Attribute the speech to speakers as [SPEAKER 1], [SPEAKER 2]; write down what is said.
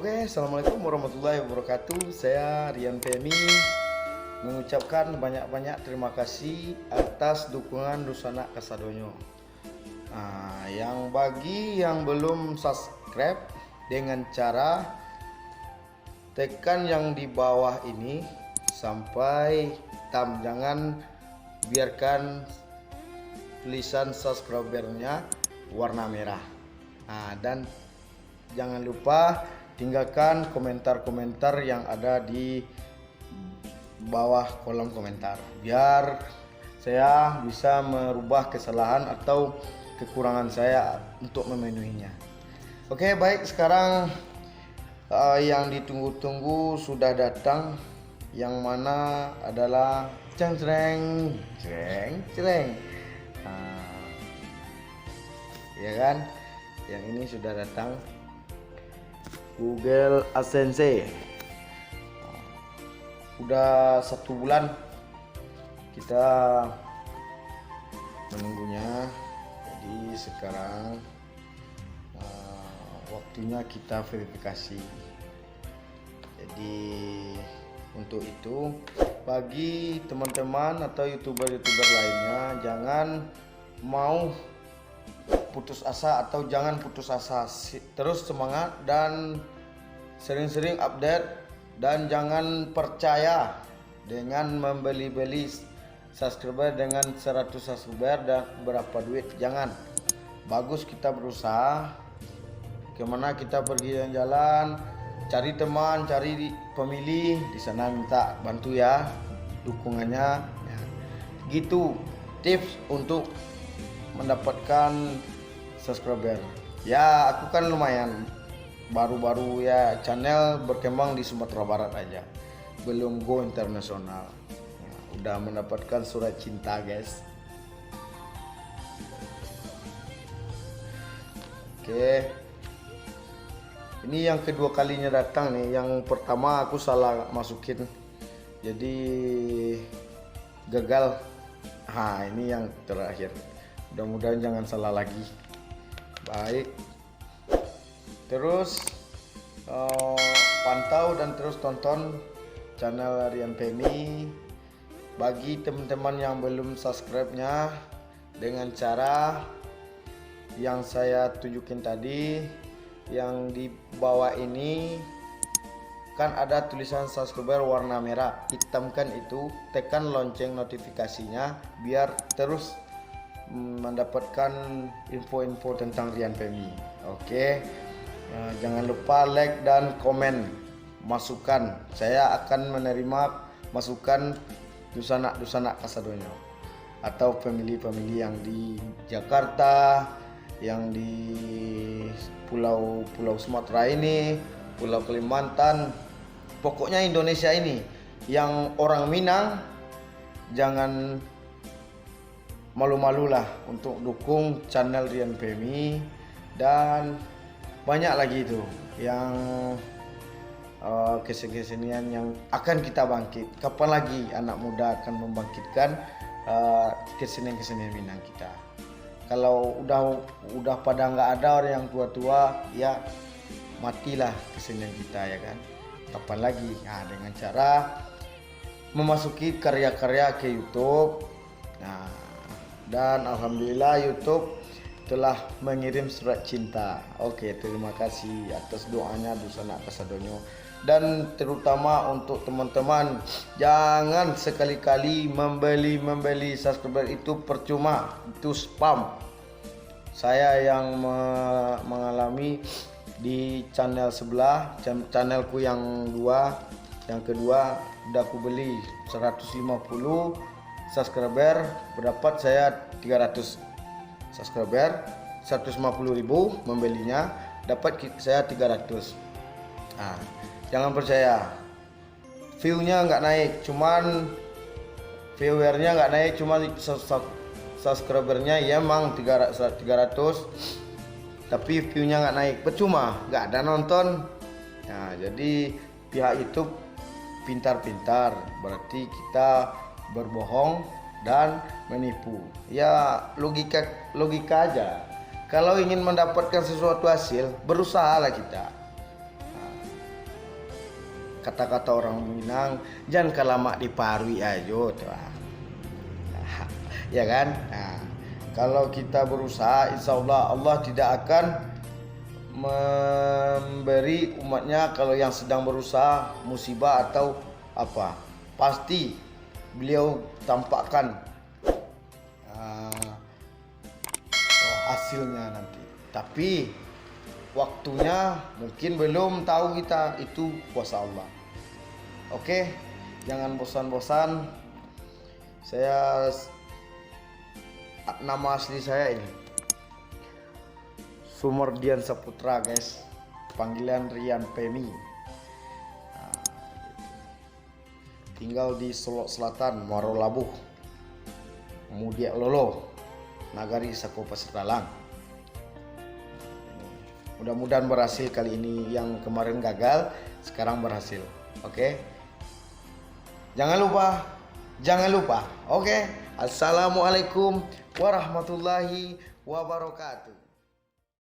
[SPEAKER 1] Oke, assalamualaikum warahmatullahi wabarakatuh. Saya Rian Femi mengucapkan banyak-banyak terima kasih atas dukungan Dusana Kasadonyo. Yang bagi yang belum subscribe dengan cara tekan yang di bawah ini sampai hitam, jangan biarkan tulisan subscribernya warna merah. Dan jangan lupa tinggalkan komentar-komentar yang ada di bawah kolom komentar biar saya bisa merubah kesalahan atau kekurangan saya untuk memenuhinya. Oke, baik, sekarang yang ditunggu-tunggu sudah datang, yang mana adalah ceng ya kan, yang ini sudah datang, Google AdSense. Udah 1 bulan kita menunggunya, jadi sekarang waktunya kita verifikasi. Jadi untuk itu, bagi teman-teman atau youtuber-youtuber lainnya, jangan mau putus asa atau jangan putus asa, terus semangat dan sering-sering update, dan jangan percaya dengan membeli-beli subscriber dengan 100 subscriber dan berapa duit. Jangan, bagus kita berusaha, kemana kita pergi jalan-jalan, cari teman, cari pemilih di sana, minta bantu ya dukungannya ya. Gitu tips untuk mendapatkan subscriber. Ya, aku kan lumayan baru-baru ya, channel berkembang di Sumatera Barat aja, belum go internasional. Udah mendapatkan surat cinta, guys. Oke, ini yang kedua kalinya datang nih. Yang pertama aku salah masukin, jadi gagal. Ini yang terakhir, mudah-mudahan jangan salah lagi. Baik, terus pantau dan terus tonton channel Rian Femi. Bagi teman-teman yang belum subscribe-nya, dengan cara yang saya tunjukin tadi, yang di bawah ini kan ada tulisan subscriber warna merah, hitamkan itu, tekan lonceng notifikasinya biar terus mendapatkan info-info tentang Rian Femi. Oke, jangan lupa like dan komen masukan. Saya akan menerima masukan Dusana Kasadonyo atau pemilih-pemilih yang di Jakarta, yang di pulau Sumatera ini, Pulau Kalimantan, pokoknya Indonesia ini, yang orang Minang, jangan malu-malulah untuk dukung channel Rian Femi. Dan banyak lagi itu yang kesenian yang akan kita bangkit. Kapan lagi anak muda akan membangkitkan kesenian-kesenian Minang kita? Kalau udah pada nggak ada orang yang tua-tua, ya matilah kesenian kita, ya kan? Kapan lagi? Dengan cara memasuki karya-karya ke YouTube. Dan alhamdulillah YouTube telah mengirim surat cinta. Oke, terima kasih atas doanya Dusana Kasadonyo. Dan terutama untuk teman-teman, jangan sekali-kali membeli subscriber, itu percuma, itu spam. Saya yang mengalami di channel sebelah, channelku yang kedua udah aku beli 150 subscriber, berdapat saya 300 subscriber, 150.000 membelinya, dapat saya 300. Jangan percaya, view-nya nggak naik, cuman viewernya nggak naik, cuma subscribernya ya emang 300, tapi view-nya nggak naik, percuma, nggak ada nonton. Jadi pihak YouTube pintar-pintar, berarti kita berbohong dan menipu. Ya, logika aja. Kalau ingin mendapatkan sesuatu hasil, berusahalah kita. kata-kata orang Minang, jangan kalamak diparui ajo tuh. Ya kan? Nah, kalau kita berusaha, insya Allah tidak akan memberi umatnya kalau yang sedang berusaha musibah atau apa. Pasti beliau tampakkan hasilnya nanti. Tapi waktunya mungkin belum tahu kita, itu kuasa Allah. Oke, jangan bosan-bosan. Nama asli saya ini Sumardian Saputra guys, panggilan Rian Pemi. Tinggal di Solok Selatan, Muaro Labuh, Mudiak Lolo, Nagari Sakopa Seralang. Mudah-mudahan berhasil kali ini, yang kemarin gagal sekarang berhasil. Oke. Jangan lupa. Oke. Assalamualaikum warahmatullahi wabarakatuh.